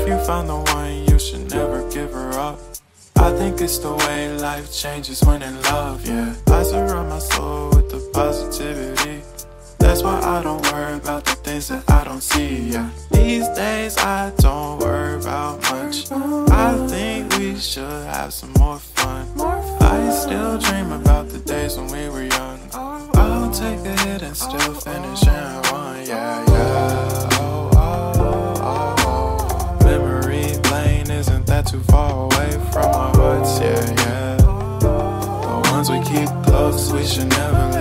If you found the one, you should never give her up. I think it's the way life changes when in love, yeah. I surround my soul with the positivity. That's why I don't worry about the things that I don't see, yeah. These days I don't worry about much. I think we should have some more fun. I still dream about the days when we were young. I'll take a hit and still finish in one, yeah, yeah. Oh, oh, oh, oh. Memory lane isn't that too far away from our hearts, yeah, yeah. The ones we keep close, we should never